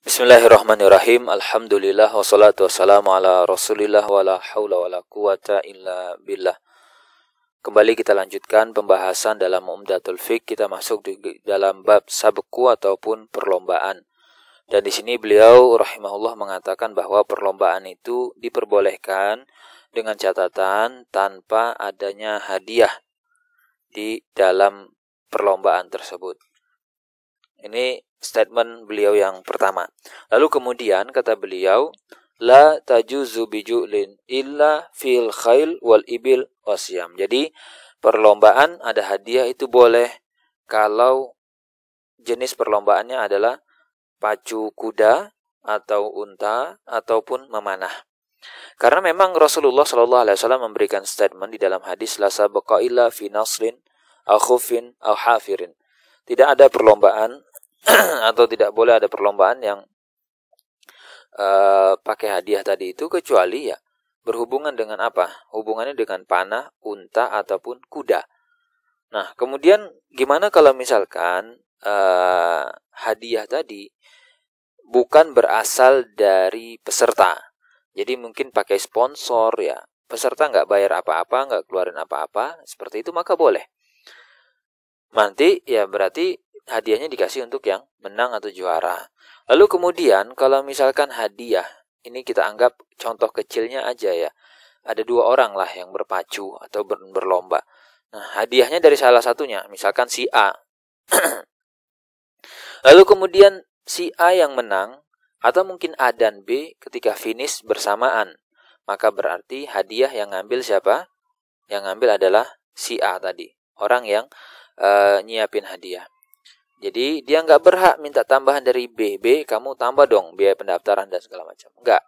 Bismillahirrahmanirrahim. Alhamdulillah wassalatu wassalamu ala Rasulillah wala haula wala quwata illa billah. Kembali kita lanjutkan pembahasan dalam Umdatul Fiqh. Kita masuk di dalam bab sabku ataupun perlombaan. Dan di sini beliau rahimahullah mengatakan bahwa perlombaan itu diperbolehkan dengan catatan tanpa adanya hadiah di dalam perlombaan tersebut. Ini statement beliau yang pertama. Lalu kemudian kata beliau, la tajuzu biju'lin illa fil khail wal ibil wasyam. Jadi perlombaan ada hadiah itu boleh kalau jenis perlombaannya adalah pacu kuda atau unta ataupun memanah. Karena memang Rasulullah SAW memberikan statement di dalam hadis la sabaqa illa fi nasrin aw khufin aw hafirin. Tidak ada perlombaan atau tidak boleh ada perlombaan yang pakai hadiah tadi itu kecuali ya berhubungan dengan apa? Hubungannya dengan panah, unta ataupun kuda. Nah, kemudian gimana kalau misalkan hadiah tadi bukan berasal dari peserta? Jadi mungkin pakai sponsor ya. Peserta nggak bayar apa-apa, nggak keluarin apa-apa, seperti itu maka boleh. Nanti ya berarti hadiahnya dikasih untuk yang menang atau juara. Lalu kemudian kalau misalkan hadiah, ini kita anggap contoh kecilnya aja ya. Ada 2 orang lah yang berpacu atau berlomba. Nah, hadiahnya dari salah satunya, misalkan si A. Lalu kemudian si A yang menang, atau mungkin A dan B ketika finish bersamaan. Maka berarti hadiah yang ngambil siapa? Yang ngambil adalah si A tadi. Orang yang nyiapin hadiah. Jadi dia nggak berhak minta tambahan dari B. B, kamu tambah dong biaya pendaftaran dan segala macam. Nggak.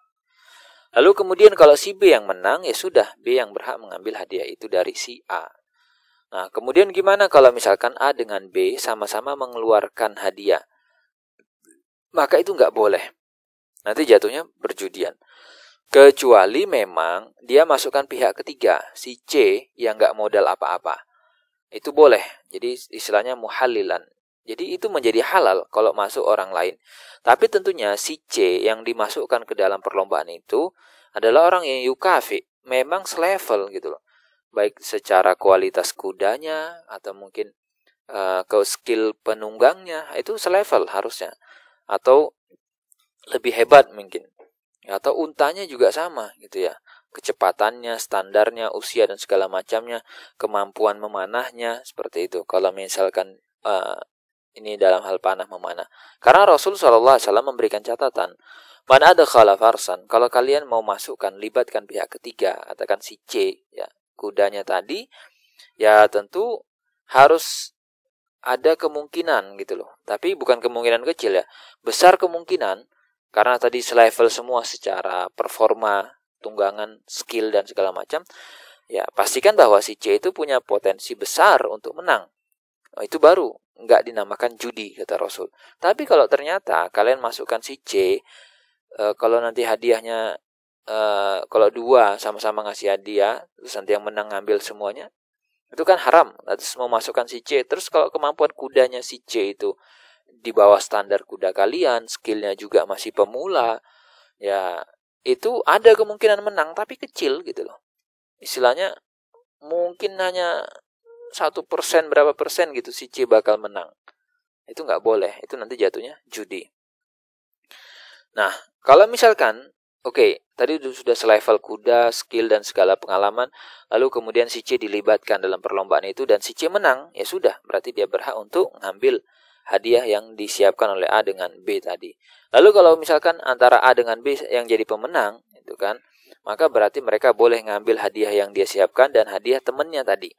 Lalu kemudian kalau si B yang menang, ya sudah. B yang berhak mengambil hadiah itu dari si A. Nah, kemudian gimana kalau misalkan A dengan B sama-sama mengeluarkan hadiah? Maka itu nggak boleh. Nanti jatuhnya berjudian. Kecuali memang dia masukkan pihak ketiga, si C yang nggak modal apa-apa. Itu boleh. Jadi istilahnya muhallilan. Jadi itu menjadi halal kalau masuk orang lain. Tapi tentunya si C yang dimasukkan ke dalam perlombaan itu adalah orang yang yukafi. Memang selevel gitu loh. Baik secara kualitas kudanya atau mungkin ke skill penunggangnya. Itu selevel harusnya. Atau lebih hebat mungkin. Atau untanya juga sama gitu ya. Kecepatannya, standarnya, usia dan segala macamnya. Kemampuan memanahnya seperti itu. Kalau misalkan ini dalam hal panah memanah. Karena Rasul SAW memberikan catatan, man adkhala farsan, kalau kalian mau masukkan, libatkan pihak ketiga, katakan si C, ya kudanya tadi, ya tentu harus ada kemungkinan gitu loh. Tapi bukan kemungkinan kecil ya, besar kemungkinan, karena tadi selevel semua secara performa, tunggangan, skill dan segala macam, ya pastikan bahwa si C itu punya potensi besar untuk menang. Itu baru nggak dinamakan judi kata Rasul. Tapi kalau ternyata kalian masukkan si C, kalau nanti hadiahnya kalau 2 sama-sama ngasih hadiah, terus nanti yang menang ngambil semuanya, itu kan haram. Terus mau masukkan si C, terus kalau kemampuan kudanya si C itu di bawah standar kuda kalian, skillnya juga masih pemula, ya itu ada kemungkinan menang tapi kecil gitu loh. Istilahnya mungkin hanya 1% berapa persen gitu si C bakal menang. Itu nggak boleh. Itu nanti jatuhnya judi. Nah, kalau misalkan, oke, tadi sudah selevel kuda, skill dan segala pengalaman, lalu kemudian si C dilibatkan dalam perlombaan itu dan si C menang, ya sudah, berarti dia berhak untuk ngambil hadiah yang disiapkan oleh A dengan B tadi. Lalu kalau misalkan antara A dengan B yang jadi pemenang, itu kan, maka berarti mereka boleh ngambil hadiah yang dia siapkan dan hadiah temannya tadi.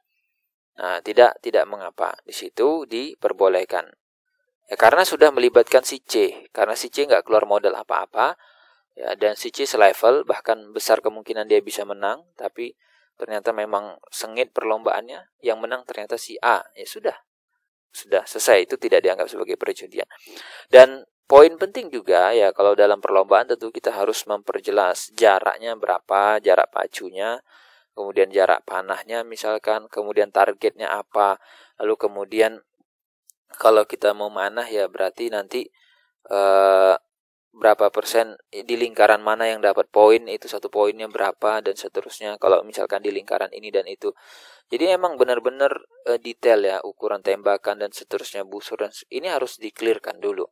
Nah, tidak mengapa. Di situ diperbolehkan. Ya, karena sudah melibatkan si C. Karena si C nggak keluar modal apa-apa. Ya, dan si C selevel, bahkan besar kemungkinan dia bisa menang. Tapi ternyata memang sengit perlombaannya. Yang menang ternyata si A. Ya sudah selesai. Itu tidak dianggap sebagai perjudian. Dan poin penting juga ya, kalau dalam perlombaan tentu kita harus memperjelas jaraknya berapa, jarak pacunya, kemudian jarak panahnya misalkan, kemudian targetnya apa, lalu kemudian kalau kita mau manah ya berarti nanti berapa persen di lingkaran mana yang dapat poin, itu satu poinnya berapa, dan seterusnya kalau misalkan di lingkaran ini dan itu. Jadi emang benar-benar detail ya, ukuran tembakan dan seterusnya, busur, dan ini harus di-clearkan dulu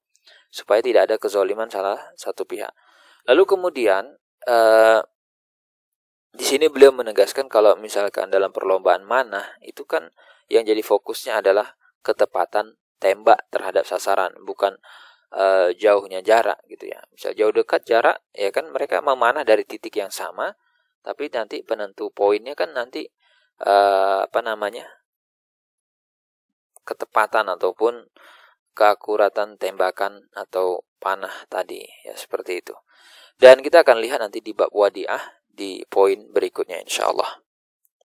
supaya tidak ada kezaliman salah satu pihak. Lalu kemudian di sini beliau menegaskan kalau misalkan dalam perlombaan manah itu kan yang jadi fokusnya adalah ketepatan tembak terhadap sasaran, bukan jauhnya jarak gitu ya. Misal jauh dekat jarak ya kan mereka memanah dari titik yang sama, tapi nanti penentu poinnya kan nanti ketepatan ataupun keakuratan tembakan atau panah tadi ya, seperti itu. Dan kita akan lihat nanti di bab wadiah di poin berikutnya insyaallah.